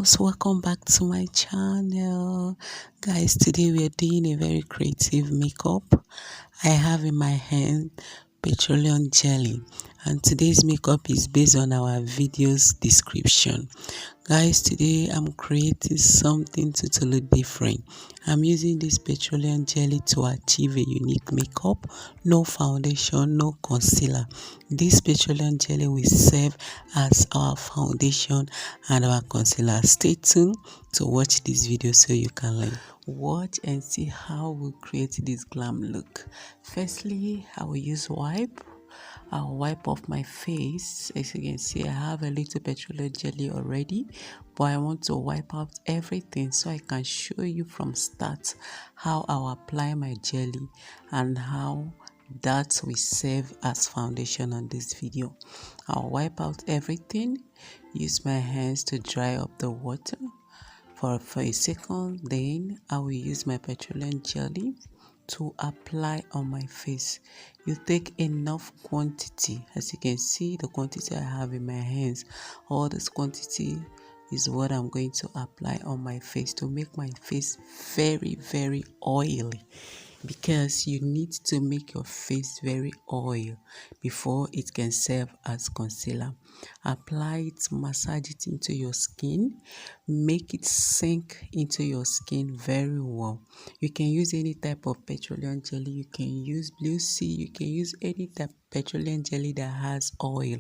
loves, welcome back to my channel. Guys, today we are doing a very creative makeup. I have in my hand petroleum jelly, and today's makeup is based on our video's description. Guys, today I'm creating something totally different. I'm using this petroleum jelly to achieve a unique makeup. No foundation, no concealer. This petroleum jelly will serve as our foundation and our concealer. Stay tuned to watch this video so you can learn. Watch and see how we create this glam look. Firstly, I will use wipe. I'll wipe off my face. As you can see, I have a little petroleum jelly already, but I want to wipe out everything so I can show you from start how I'll apply my jelly and how that will serve as foundation on this video. I'll wipe out everything, use my hands to dry up the water for a second, then I will use my petroleum jelly to apply on my face. You take enough quantity. As you can see, the quantity I have in my hands, all this quantity is what I'm going to apply on my face to make my face very oily, because you need to make your face very oily before it can serve as concealer. Apply it, massage it into your skin, make it sink into your skin very well. You can use any type of petroleum jelly. You can use Blue Sea, you can use any type of petroleum jelly that has oil.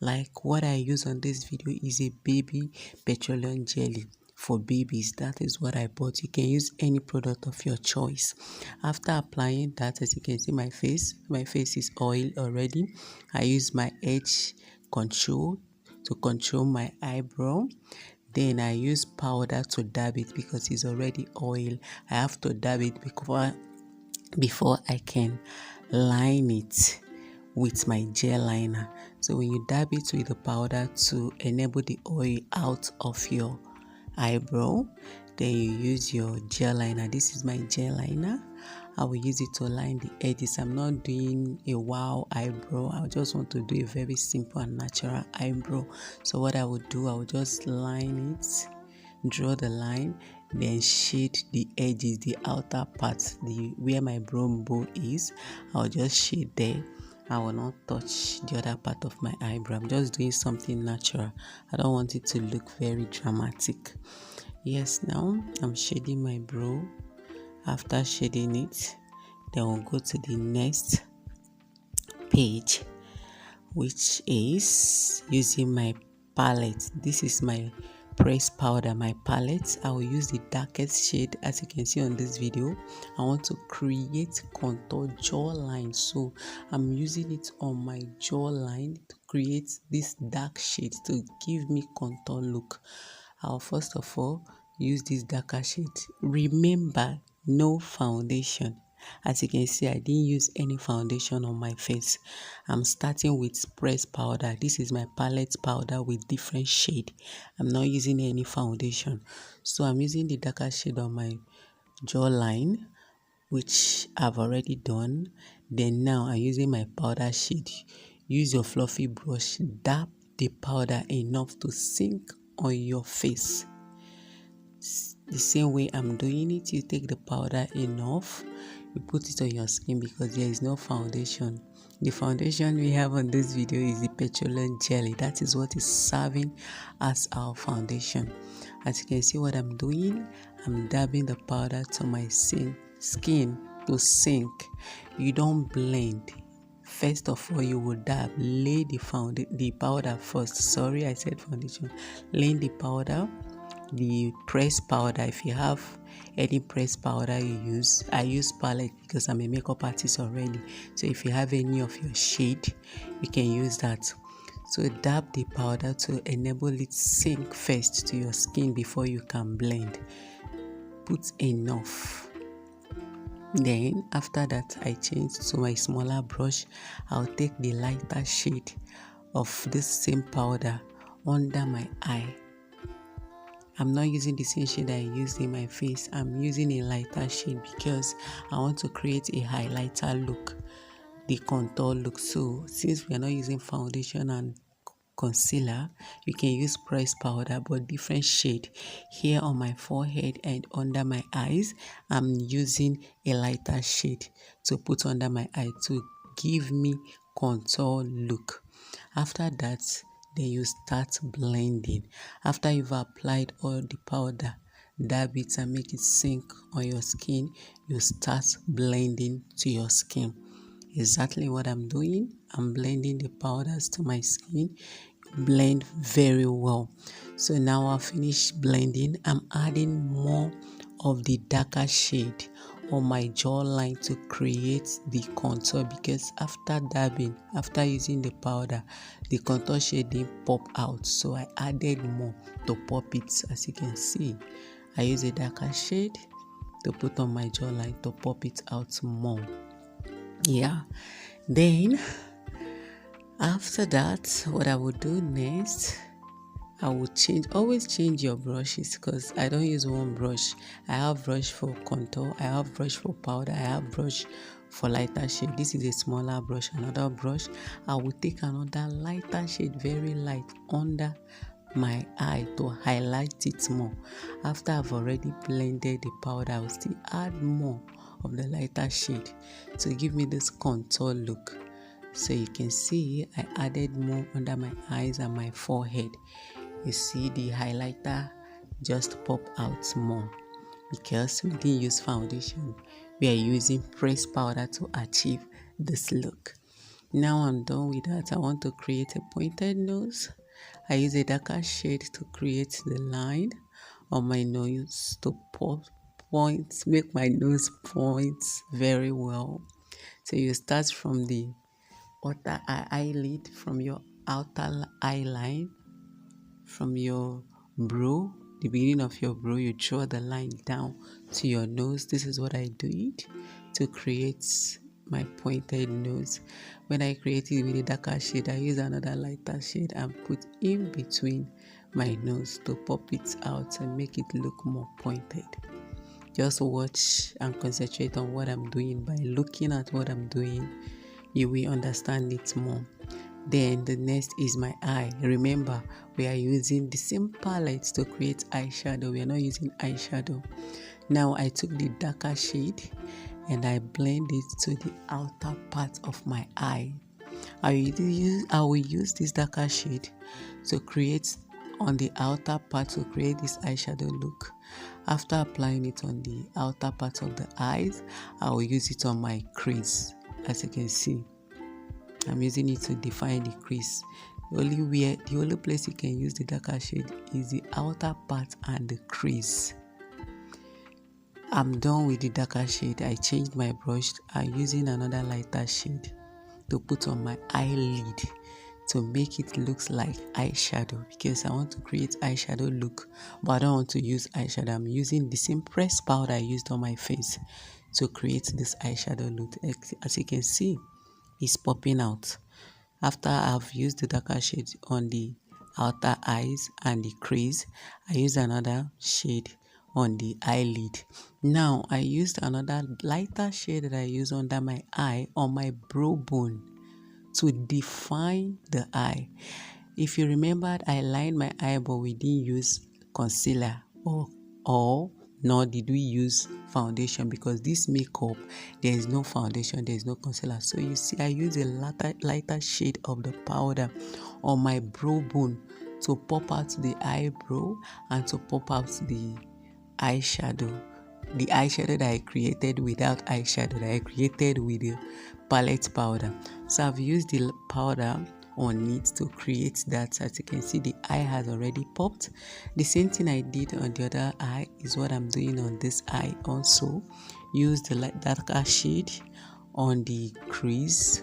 Like what I use on this video is a baby petroleum jelly for babies. That is what I bought. You can use any product of your choice. After applying that, as you can see, my face is oil already. I use my edge control to control my eyebrow. Then I use powder to dab it because it's already oil. I have to dab it before I can line it with my gel liner. So when you dab it with the powder to enable the oil out of your eyebrow, then you use your gel liner. This is my gel liner. I will use it to line the edges. I'm not doing a wow eyebrow. I just want to do a very simple and natural eyebrow. So what I would do, I will just line it, draw the line, then shade the edges, the outer parts, where my brow bone is. I'll just shade there. I will not touch the other part of my eyebrow. I'm just doing something natural. I don't want it to look very dramatic. Yes, now I'm shading my brow. After shading it, then we'll go to the next page, which is using my palette. This is my pressed powder, my palette. I will use the darkest shade. As you can see on this video, I want to create contour jawline, so I'm using it on my jawline to create this dark shade to give me contour look. I'll first of all use this darker shade. Remember, no foundation. As you can see, I didn't use any foundation on my face. I'm starting with pressed powder. This is my palette powder with different shade. I'm not using any foundation. So I'm using the darker shade on my jawline, which I've already done. Then now I'm using my powder shade. Use your fluffy brush. Dab the powder enough to sink on your face. The same way I'm doing it, you take the powder enough, you put it on your skin because there is no foundation. The foundation we have on this video is the petroleum jelly. That is what is serving as our foundation. As you can see what I'm doing, I'm dabbing the powder to my skin to sink. You don't blend. First of all, you will dab, lay the powder first. Sorry, I said foundation. Lay the powder, the pressed powder. If you have any pressed powder you use, I use palette because I'm a makeup artist already. So if you have any of your shade, you can use that. So dab the powder to enable it sink first to your skin before you can blend. Put enough. Then after that, I change to my smaller brush. I'll take the lighter shade of this same powder under my eye. I'm not using the same shade I used in my face. I'm using a lighter shade because I want to create a highlighter look, the contour look. So since we are not using foundation and concealer. You can use pressed powder, but different shade. Here on my forehead and under my eyes, I'm using a lighter shade to put under my eye to give me contour look. After that, then you start blending. After you've applied all the powder, dab it and make it sink on your skin, you start blending to your skin. Exactly what I'm doing. I'm blending the powders to my skin. Blend very well. So now I've finished blending. I'm adding more of the darker shade on my jawline to create the contour, because after dabbing, after using the powder, the contour shade didn't pop out, so I added more to pop it. As you can see, I use a darker shade to put on my jawline to pop it out more. Yeah, then after that, what I would do next, I will always change your brushes, because I don't use one brush. I have brush for contour, I have brush for powder, I have brush for lighter shade. This is a smaller brush. Another brush, I will take another lighter shade, very light, under my eye to highlight it more. After I've already blended the powder, I will still add more of the lighter shade to give me this contour look. So you can see I added more under my eyes and my forehead. You see the highlighter just pop out more, because we didn't use foundation. We are using pressed powder to achieve this look. Now I'm done with that. I want to create a pointed nose. I use a darker shade to create the line on my nose to make my nose point very well. So you start from the outer eyelid, from your outer eye line, from your brow, the beginning of your brow, you draw the line down to your nose. This is what I did to create my pointed nose. When I create it with a darker shade, I use another lighter shade and put in between my nose to pop it out and make it look more pointed. Just watch and concentrate on what I'm doing. By looking at what I'm doing, you will understand it more. Then the next is my eye. Remember, we are using the same palette to create eyeshadow. We are not using eyeshadow. Now I took the darker shade and I blend it to the outer part of my eye. I will use this darker shade to create on the outer part to create this eyeshadow look. After applying it on the outer part of the eyes, I will use it on my crease. As you can see, I'm using it to define the crease. The only place you can use the darker shade is the outer part and the crease. I'm done with the darker shade. I changed my brush. I'm using another lighter shade to put on my eyelid to make it look like eyeshadow, because I want to create eyeshadow look, but I don't want to use eyeshadow. I'm using the same pressed powder I used on my face to create this eyeshadow look. As you can see, it's popping out. After I've used the darker shade on the outer eyes and the crease, I use another shade on the eyelid. Now I used another lighter shade that I use under my eye on my brow bone to define the eye. If you remembered, I lined my eye, but we didn't use concealer or nor did we use foundation, because this makeup, there is no foundation, there is no concealer. So you see, I use a lighter shade of the powder on my brow bone to pop out the eyebrow and to pop out the eyeshadow. The eyeshadow that I created without eyeshadow, that I created with the palette powder. So I've used the powder on it to create that. As you can see, the eye has already popped. The same thing I did on the other eye is what I'm doing on this eye also. Use the darker shade on the crease,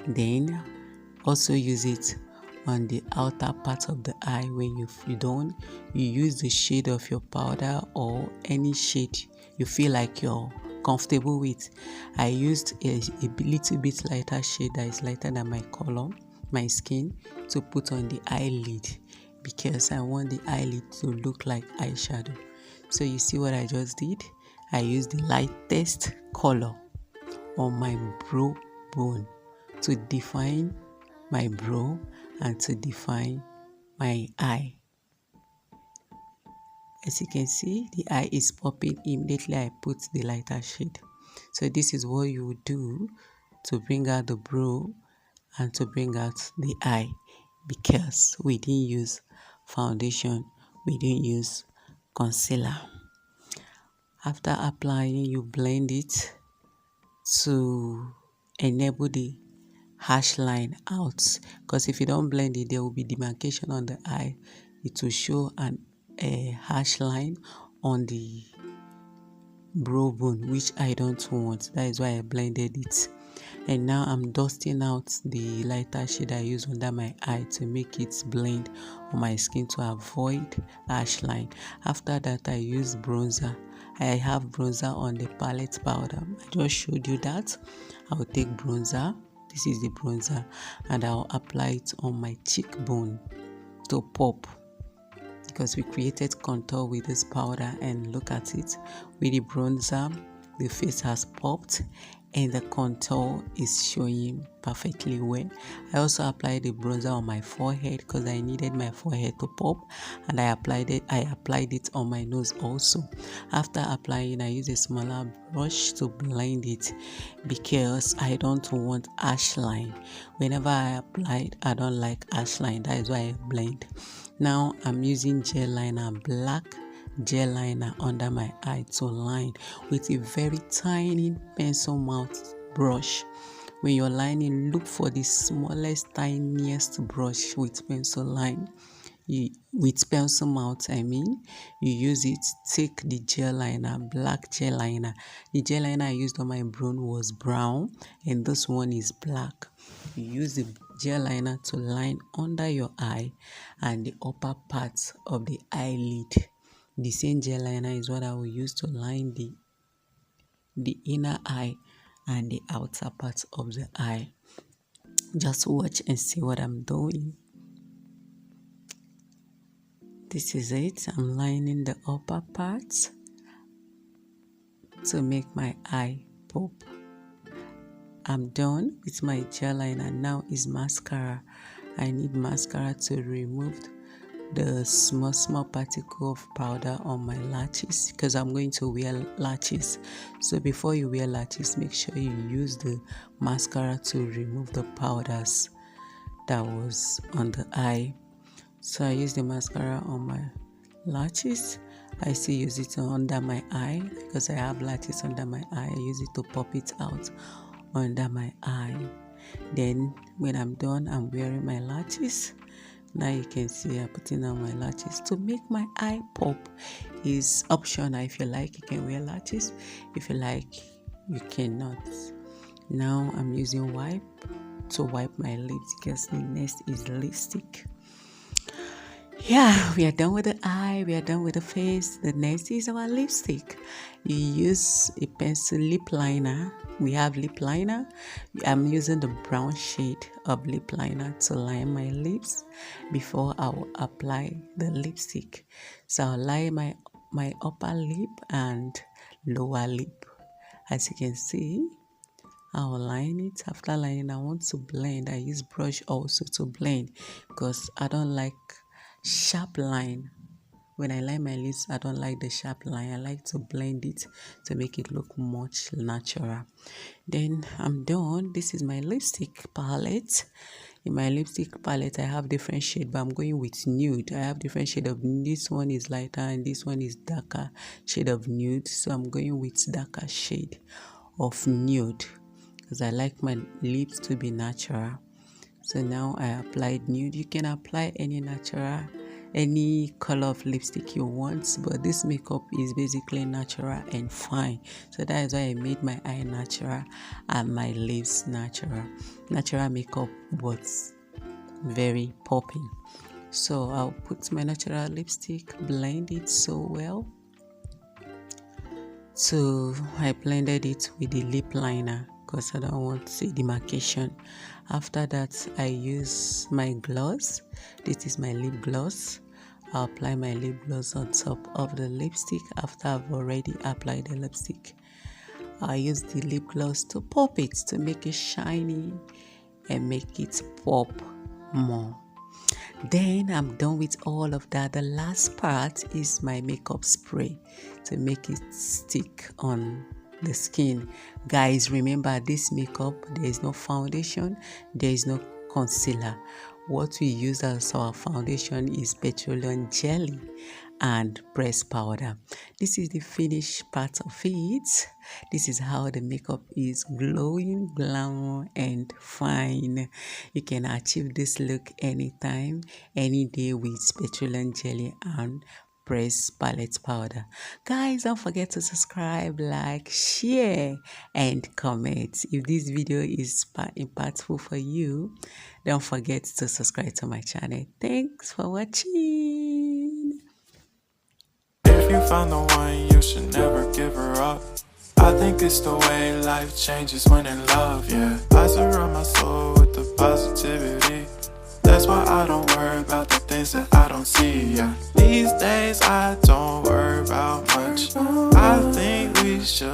then also use it on the outer part of the eye. When you don't, you use the shade of your powder or any shade you feel like you're comfortable with. I used a little bit lighter shade that is lighter than my color, my skin, to put on the eyelid, because I want the eyelid to look like eyeshadow. So you see what I just did? I used the lightest color on my brow bone to define my brow and to define my eye. As you can see, the eye is popping immediately I put the lighter shade. So this is what you would do to bring out the brow and to bring out the eye, because we didn't use foundation, we didn't use concealer. After applying, you blend it to enable the harsh line out, because if you don't blend it, there will be demarcation on the eye. It will show a harsh line on the brow bone, which I don't want. That is why I blended it. And now I'm dusting out the lighter shade I use under my eye to make it blend on my skin to avoid harsh line. After that, I use bronzer. I have bronzer on the palette powder. I just showed you that. I'll take bronzer. This is the bronzer, and I'll apply it on my cheekbone to pop, because we created contour with this powder. And look at it, with the bronzer the face has popped and the contour is showing perfectly well. I also applied the bronzer on my forehead because I needed my forehead to pop, and I applied it on my nose also. After applying, I use a smaller brush to blend it because I don't want harsh line. Whenever I apply it, I don't like harsh line. That is why I blend. Now I'm using gel liner, black gel liner under my eye to line with a very tiny pencil mouth brush. When you're lining, look for the smallest, tiniest brush with pencil line. With pencil mouth, you use it. Take the gel liner, black gel liner. The gel liner I used on my brow was brown, and this one is black. You use the gel liner to line under your eye and the upper parts of the eyelid. The same gel liner is what I will use to line the inner eye and the outer parts of the eye. Just watch and see what I'm doing. This is it. I'm lining the upper parts to make my eye pop. I'm done with my gel liner. Now is mascara. I need mascara to remove the small particle of powder on my lashes, because I'm going to wear lashes. So before you wear lashes, make sure you use the mascara to remove the powders that was on the eye. So I use the mascara on my lashes. I still use it under my eye because I have lashes under my eye. I use it to pop it out under my eye. Then when I'm done, I'm wearing my lashes. Now you can see I'm putting on my lashes to make my eye pop. Is optional. If you like, you can wear lashes. If you like, you cannot. Now I'm using wipe to wipe my lips because the next is lipstick. Yeah, we are done with the eye, we are done with the face. The next is our lipstick. You use a pencil lip liner. We have lip liner. I'm using the brown shade of lip liner to line my lips before I will apply the lipstick. So I'll line my upper lip and lower lip. As you can see, I'll line it. After lining, I want to blend. I use brush also to blend because I don't like sharp line. When I line my lips, I don't like the sharp line. I like to blend it to make it look much natural. Then I'm done. This is my lipstick palette. In my lipstick palette, I have different shade, but I'm going with nude. I have different shade of nude. This one is lighter and this one is darker shade of nude. So I'm going with darker shade of nude because I like my lips to be natural. So now I applied nude. You can apply any color of lipstick you want, but this makeup is basically natural and fine. So that is why I made my eye natural and my lips natural. Natural makeup was very popping. So I'll put my natural lipstick, blend it so well. So I blended it with the lip liner because I don't want to see demarcation. After that, I use my gloss. This is my lip gloss. I'll apply my lip gloss on top of the lipstick after I've already applied the lipstick. I use the lip gloss to pop it, to make it shiny and make it pop more. Then I'm done with all of that. The last part is my makeup spray to make it stick on the skin. Guys, remember this makeup, there is no foundation, there is no concealer. What we use as our foundation is petroleum jelly and pressed powder. This is the finished part of it. This is how the makeup is glowing, glamour and fine. You can achieve this look anytime, any day with petroleum jelly and pressed palette powder. Guys, don't forget to subscribe, like, share and comment. If this video is impactful for you, don't forget to subscribe to my channel. Thanks for watching. If you found the one, you should never give her up. I think it's the way life changes when in love, yeah. I surround my soul with the positivity. That's why I don't worry about the things that I don't see, yeah. These days I don't worry about much. I think we should